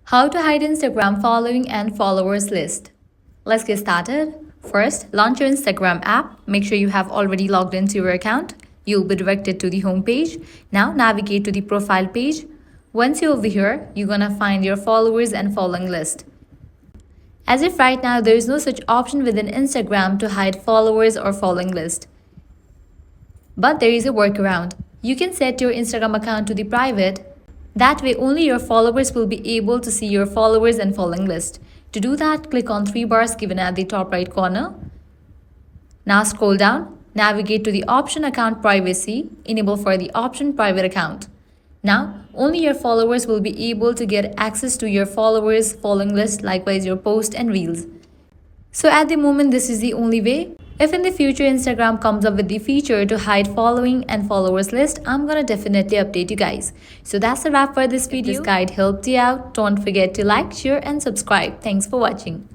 How to hide Instagram following and followers list. Let's get started. First, launch your Instagram app. Make sure you have already logged into your account. You'll be directed to the home page. Now navigate to the profile page. Once you're over here, you're gonna find your followers and following list. As if right now there is no such option within Instagram to hide followers or following list. But there is a workaround. You can set your Instagram account to the private. That way only your followers will be able to see your followers and following list. To do that, click on three bars given at the top right corner. Now scroll down, navigate to the option account privacy, enable for the option private account. Now, only your followers will be able to get access to your followers, following list, likewise your posts and reels. So at the moment, this is the only way. If in the future Instagram comes up with the feature to hide following and followers list, I'm gonna definitely update you guys. So that's a wrap for this video. If this guide helped you out, don't forget to like, share and subscribe. Thanks for watching.